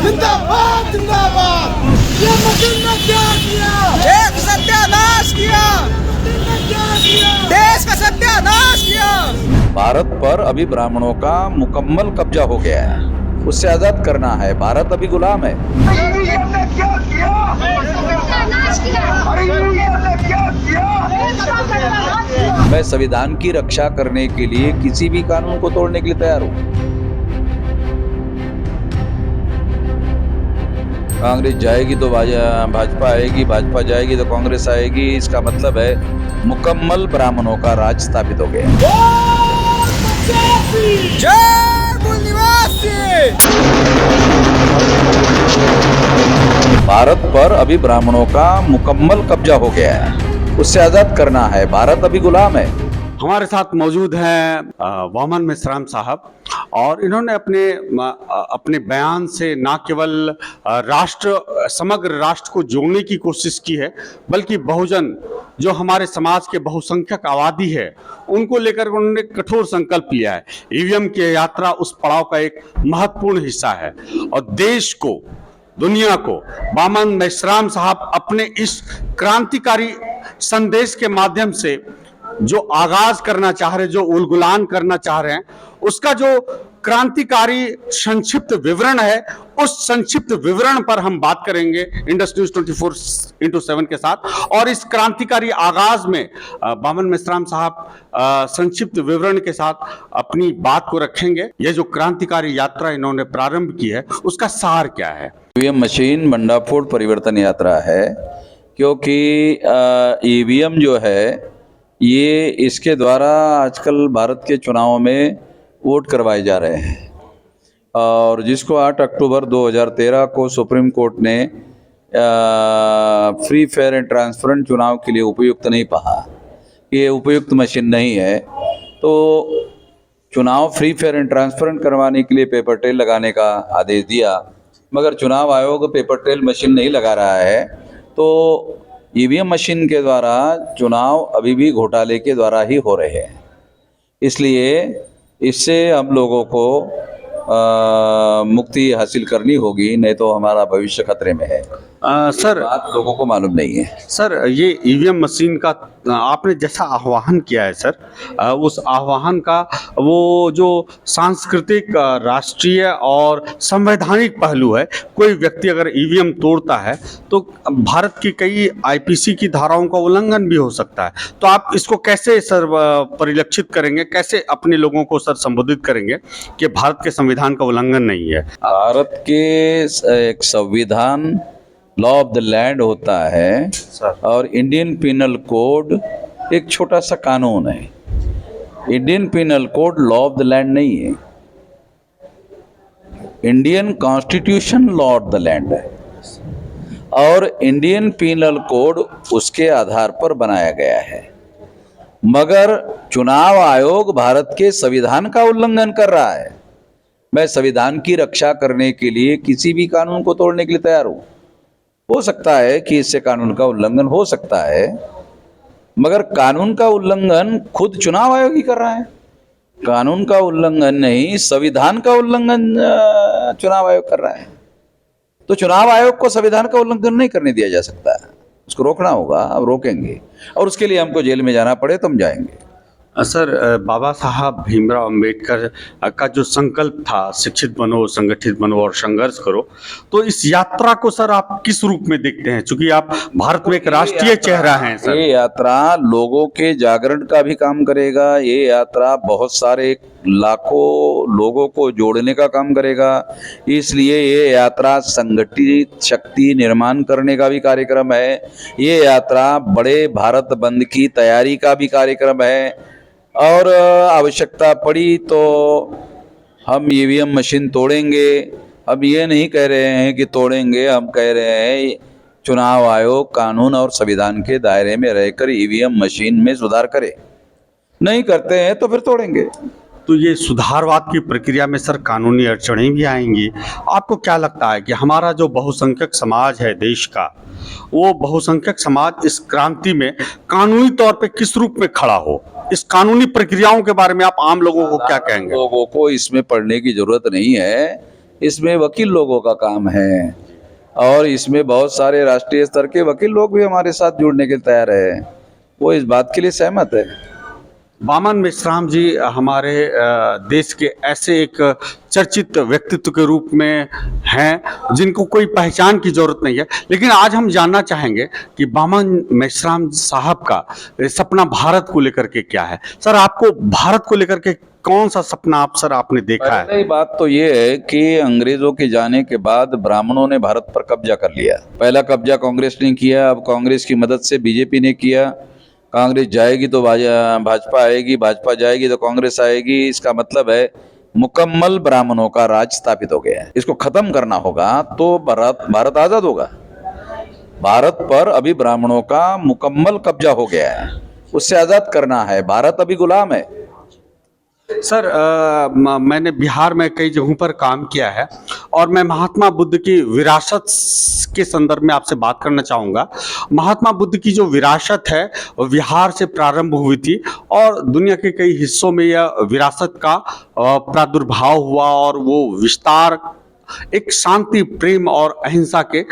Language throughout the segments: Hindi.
जिंदाबाद जिंदाबाद। ये मशीन ने क्या किया? एक सत्यानाश किया, मशीन ने क्या किया? देश का सत्यानाश किया। भारत पर अभी ब्राह्मणों का मुकम्मल कब्जा हो गया है, उससे आजाद करना है। भारत अभी गुलाम है। ईवीएम ने क्या किया? ईवीएम ने क्या किया? मैं संविधान की रक्षा करने के लिए किसी भी कानून को तोड़ने के लिए तैयार हूँ। कांग्रेस जाएगी तो भाजपा आएगी, भाजपा जाएगी तो कांग्रेस आएगी। इसका मतलब है मुकम्मल ब्राह्मणों का राज स्थापित हो गया। जय मूल निवासी। भारत पर अभी ब्राह्मणों का मुकम्मल कब्जा हो गया है, उससे आजाद करना है। भारत अभी गुलाम है। हमारे साथ मौजूद हैं वामन मेश्राम साहब, और इन्होंने अपने बयान से न केवल समग्र राष्ट्र को जोड़ने की कोशिश की है, बल्कि बहुजन जो हमारे समाज के बहुसंख्यक आबादी है उनको लेकर उन्होंने कठोर संकल्प लिया है। ईवीएम की यात्रा उस पड़ाव का एक महत्वपूर्ण हिस्सा है, और देश को, दुनिया को वामन मेश्राम साहब अपने इस क्रांतिकारी संदेश के माध्यम से जो आगाज करना चाह रहे, जो उलगुलान करना चाह रहे हैं, उसका जो क्रांतिकारी संक्षिप्त विवरण है, उस संक्षिप्त विवरण पर हम बात करेंगे इंडस न्यूज 24x7 के साथ। और इस क्रांतिकारी आगाज में वामन मेश्राम साहब संक्षिप्त विवरण के साथ अपनी बात को रखेंगे। ये जो क्रांतिकारी यात्रा इन्होंने प्रारंभ की है, उसका सार क्या है? ईवीएम मशीन भंडाफोड़ परिवर्तन यात्रा है, क्योंकि ईवीएम जो है ये इसके द्वारा आजकल भारत के चुनावों में वोट करवाए जा रहे हैं, और जिसको 8 अक्टूबर 2013 को सुप्रीम कोर्ट ने फ्री फेयर एंड ट्रांसपेरेंट चुनाव के लिए उपयुक्त नहीं पाया, ये उपयुक्त मशीन नहीं है। तो चुनाव फ्री फेयर एंड ट्रांसपेरेंट करवाने के लिए पेपर ट्रेल लगाने का आदेश दिया, मगर चुनाव आयोग पेपर ट्रेल मशीन नहीं लगा रहा है। तो ईवीएम मशीन के द्वारा चुनाव अभी भी घोटाले के द्वारा ही हो रहे हैं, इसलिए इससे हम लोगों को मुक्ति हासिल करनी होगी, नहीं तो हमारा भविष्य खतरे में है। सर, बात लोगों को मालूम नहीं है। सर, ये ईवीएम मशीन का आपने जैसा आह्वान किया है सर, उस आह्वान का वो जो सांस्कृतिक, राष्ट्रीय और संवैधानिक पहलू है, कोई व्यक्ति अगर ईवीएम तोड़ता है तो भारत की कई आईपीसी की धाराओं का उल्लंघन भी हो सकता है। तो आप इसको कैसे सर परिलक्षित करेंगे, कैसे अपने लोगों को सर संबोधित करेंगे कि भारत के संविधान का उल्लंघन नहीं है? भारत के एक संविधान लॉ ऑफ द लैंड होता है सर, और इंडियन पिनल कोड एक छोटा सा कानून है। Indian penal code law of the land नहीं है। Indian constitution law of the land है, और इंडियन पिनल कोड उसके आधार पर बनाया गया है। मगर चुनाव आयोग भारत के संविधान का उल्लंघन कर रहा है। मैं संविधान की रक्षा करने के लिए किसी भी कानून को तोड़ने के लिए तैयार हूं। हो सकता है कि इससे कानून का उल्लंघन हो सकता है, मगर कानून का उल्लंघन खुद चुनाव आयोग ही कर रहा है। कानून का उल्लंघन नहीं, संविधान का उल्लंघन चुनाव आयोग कर रहा है। तो चुनाव आयोग को संविधान का उल्लंघन नहीं करने दिया जा सकता है, उसको रोकना होगा। अब रोकेंगे, और उसके लिए हमको जेल में जाना पड़े तो हम जाएंगे। सर, बाबा साहब भीमराव अंबेडकर का जो संकल्प था, शिक्षित बनो, संगठित बनो और संघर्ष करो, तो इस यात्रा को सर आप किस रूप में देखते हैं? क्योंकि आप भारत में एक राष्ट्रीय चेहरा हैं सर। ये यात्रा लोगों के जागरण का भी काम करेगा। ये यात्रा बहुत सारे लाखों लोगों को जोड़ने का काम करेगा। इसलिए ये यात्रा संगठित शक्ति निर्माण करने का भी कार्यक्रम है। ये यात्रा बड़े भारत बंद की तैयारी का भी कार्यक्रम है, और आवश्यकता पड़ी तो हम ईवीएम मशीन तोड़ेंगे। हम ये नहीं कह रहे हैं कि तोड़ेंगे, हम कह रहे हैं चुनाव आयोग कानून और संविधान के दायरे में रहकर ईवीएम मशीन में सुधार करे। नहीं करते हैं तो फिर तोड़ेंगे। तो ये सुधारवाद की प्रक्रिया में सर कानूनी अड़चनें भी आएंगी। आपको क्या लगता है कि हमारा जो बहुसंख्यक समाज है देश का, वो बहुसंख्यक समाज इस क्रांति में कानूनी तौर पे किस रूप में खड़ा हो? इस कानूनी प्रक्रियाओं के बारे में आप आम लोगों को क्या कहेंगे? लोगों को इसमें पढ़ने की जरूरत नहीं है। इसमें वकील लोगों का काम है और इसमें बहुत सारे राष्ट्रीय स्तर के वकील लोग भी हमारे साथ जुड़ने के लिए तैयार है, वो इस बात के लिए सहमत है। वामन मेश्राम जी हमारे देश के ऐसे एक चर्चित व्यक्तित्व के रूप में हैं जिनको कोई पहचान की जरूरत नहीं है, लेकिन आज हम जानना चाहेंगे कि वामन मेश्राम साहब का सपना भारत को लेकर के क्या है। सर, आपको भारत को लेकर के कौन सा सपना आपने देखा है? पहली बात तो ये है कि अंग्रेजों के जाने के बाद ब्राह्मणों ने भारत पर कब्जा कर लिया। पहला कब्जा कांग्रेस ने किया, अब कांग्रेस की मदद से बीजेपी ने किया। कांग्रेस जाएगी तो भाजपा आएगी, भाजपा जाएगी तो कांग्रेस आएगी। इसका मतलब है मुकम्मल ब्राह्मणों का राज स्थापित हो गया है। इसको खत्म करना होगा तो भारत आजाद होगा। भारत पर अभी ब्राह्मणों का मुकम्मल कब्जा हो गया है, उससे आजाद करना है। भारत अभी गुलाम है। सर, मैंने बिहार में कई जगहों पर काम किया है और मैं महात्मा बुद्ध की विरासत के संदर्भ में आपसे बात करना चाहूँगा। महात्मा बुद्ध की जो विरासत है वो बिहार से प्रारंभ हुई थी और दुनिया के कई हिस्सों में यह विरासत का प्रादुर्भाव हुआ और वो विस्तार एक शांति, प्रेम और अहिंसा के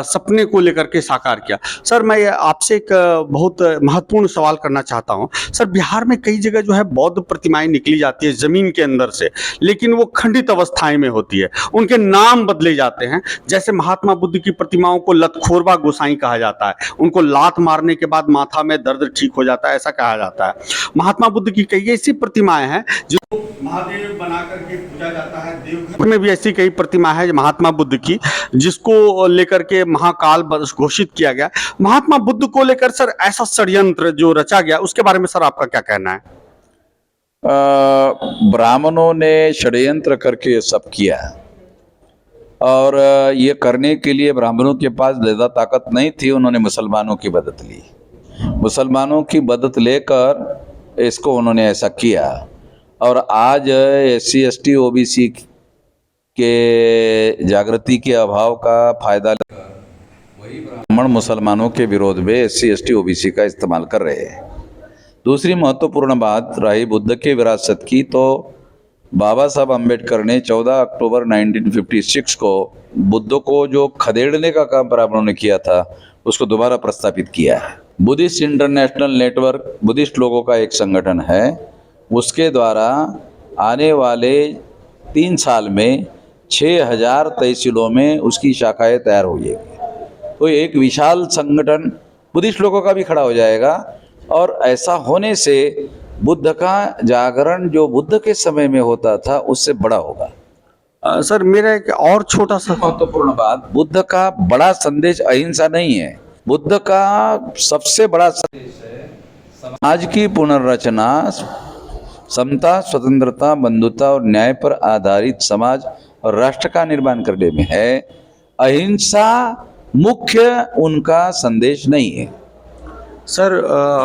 सपने को लेकर के साकार किया। सर, मैं आपसे एक बहुत महत्वपूर्ण सवाल करना चाहता हूं। सर, बिहार में कई जगह जो है बौद्ध प्रतिमाएं निकली जाती है जमीन के अंदर से, लेकिन वो खंडित अवस्थाएं में होती है, उनके नाम बदले जाते हैं। जैसे महात्मा बुद्ध की प्रतिमाओं को लतखोरबा गोसाई कहा जाता है, उनको लात मारने के बाद माथा में दर्द ठीक हो जाता है, ऐसा कहा जाता है। महात्मा बुद्ध की कई ऐसी प्रतिमाएं हैं जिनको महादेव बना करके पूजा जाता है। देवघर में भी ऐसी कई प्रतिमा है महात्मा बुद्ध की जिसको लेकर के महाकाल घोषित किया गया। महात्मा बुद्ध को लेकर सर ऐसा षड्यंत्र जो रचा गया उसके बारे में सर आपका क्या कहना है? ब्राह्मणों ने षड्यंत्र करके सब किया और ये करने के लिए ब्राह्मणों के पास ज़्यादा ताकत नहीं थी। उन्होंने मुसलमानों की मदद ली, मुसलमानों की मदद लेकर इसको उन्होंने ऐसा किया। और आज SC ST OBC के जागृति के अभाव का फायदा लेकर वही ब्राह्मण मुसलमानों के विरोध में SC ST OBC का इस्तेमाल कर रहे हैं। दूसरी महत्वपूर्ण बात रही बुद्ध के विरासत की, तो बाबा साहब अम्बेडकर ने 14 अक्टूबर 1956 को बुद्ध को जो खदेड़ने का काम ब्राह्मणों ने किया था उसको दोबारा प्रस्तापित किया है। बुद्धिस्ट इंटरनेशनल नेटवर्क बुद्धिस्ट लोगों का एक संगठन है, उसके द्वारा आने वाले 3 साल में 6000 तहसीलों में उसकी शाखाएं तैयार हो जाएगी। तो एक विशाल संगठन बुद्धिस्ट लोगों का भी खड़ा हो जाएगा और ऐसा होने से बुद्ध का जागरण जो बुद्ध के समय में होता था उससे बड़ा होगा। सर, मेरा एक और छोटा सा महत्वपूर्ण बात, बुद्ध का बड़ा संदेश अहिंसा नहीं है। बुद्ध का सबसे बड़ा संदेश है समाज की पुनर्रचना, समता, स्वतंत्रता, बंधुता और न्याय पर आधारित समाज और राष्ट्र का निर्माण करने में है। अहिंसा मुख्य उनका संदेश नहीं है। सर,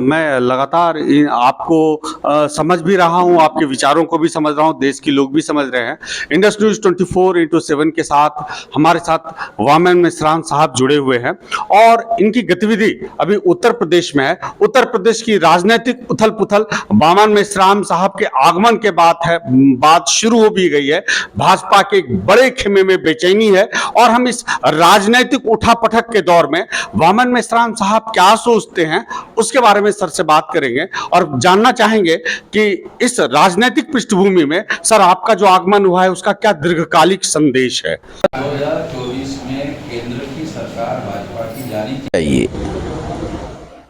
मैं लगातार आपको समझ भी रहा हूं, आपके विचारों को भी समझ रहा हूं, देश के लोग भी समझ रहे हैं। इंडस न्यूज़ 24/7 के साथ हमारे साथ वामन मेश्राम साहब जुड़े हुए हैं और इनकी गतिविधि अभी उत्तर प्रदेश में है। उत्तर प्रदेश की राजनीतिक उथल पुथल वामन मेश्राम साहब के आगमन के बाद शुरू हो भी गई है। भाजपा के एक बड़े खेमे में बेचैनी है और हम इस राजनीतिक उठापटक के दौर में वामन मेश्राम साहब क्या सोचते हैं उसके बारे में सर से बात करेंगे और जानना चाहेंगे कि इस राजनीतिक पृष्ठभूमि में सर आपका जो आगमन हुआ है उसका क्या दीर्घकालिक संदेश है? 2024 में केंद्र की सरकार भाजपा की जानी चाहिए,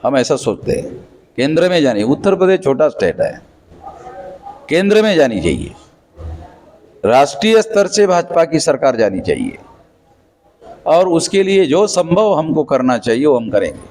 हम ऐसा सोचते हैं। केंद्र में जानी, उत्तर प्रदेश छोटा स्टेट है, केंद्र में जानी चाहिए। राष्ट्रीय स्तर से भाजपा की सरकार जानी चाहिए और उसके लिए जो संभव हमको करना चाहिए वो हम करेंगे।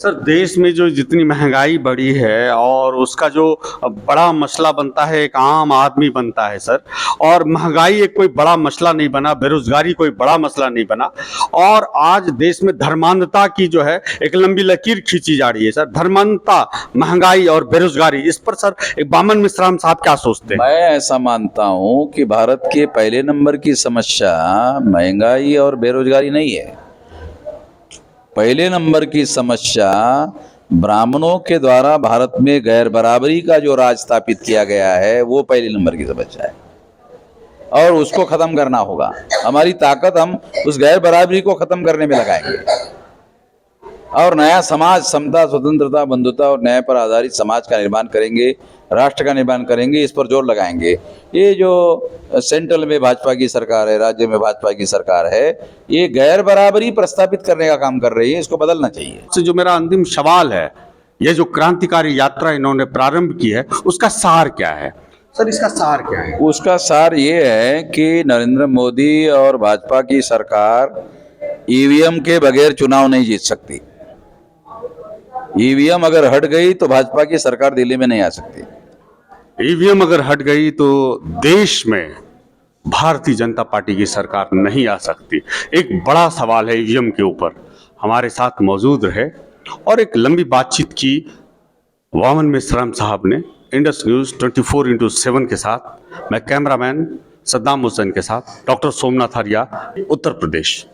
सर, देश में जो जितनी महंगाई बढ़ी है और उसका जो बड़ा मसला बनता है एक आम आदमी बनता है सर, और महंगाई एक कोई बड़ा मसला नहीं बना, बेरोजगारी कोई बड़ा मसला नहीं बना और आज देश में धर्मांधता की जो है एक लंबी लकीर खींची जा रही है। सर, धर्मांधता, महंगाई और बेरोजगारी, इस पर सर एक वामन मेश्राम साहब क्या सोचते हैं? मैं ऐसा मानता हूं कि भारत के पहले नंबर की समस्या महंगाई और बेरोजगारी नहीं है। पहले नंबर की समस्या ब्राह्मणों के द्वारा भारत में गैर बराबरी का जो राज स्थापित किया गया है वो पहले नंबर की समस्या है। और उसको खत्म करना होगा। हमारी ताकत हम उस गैर बराबरी को खत्म करने में लगाएंगे और नया समाज समता, स्वतंत्रता, बंधुता और न्याय पर आधारित समाज का निर्माण करेंगे, राष्ट्र का निर्माण करेंगे। इस पर जोर लगाएंगे। ये जो सेंट्रल में भाजपा की सरकार है, राज्य में भाजपा की सरकार है, ये गैर बराबरी प्रस्तावित करने का काम कर रही है। इसको बदलना चाहिए। से जो मेरा अंतिम सवाल है, ये जो क्रांतिकारी यात्रा इन्होंने प्रारंभ की है, उसका सार क्या है सर? इसका सार क्या है? उसका सार ये है कि नरेंद्र मोदी और भाजपा की सरकार ईवीएम के बगैर चुनाव नहीं जीत सकती। ईवीएम अगर हट गई तो भाजपा की सरकार दिल्ली में नहीं आ सकती। ईवीएम अगर हट गई तो देश में भारतीय जनता पार्टी की सरकार नहीं आ सकती। एक बड़ा सवाल है ईवीएम के ऊपर। हमारे साथ मौजूद रहे और एक लंबी बातचीत की वामन मेश्राम साहब ने। इंडस न्यूज़ 24/7 के साथ मैं कैमरामैन सद्दाम हुसैन के साथ डॉक्टर सोमनाथ आर्या, उत्तर प्रदेश।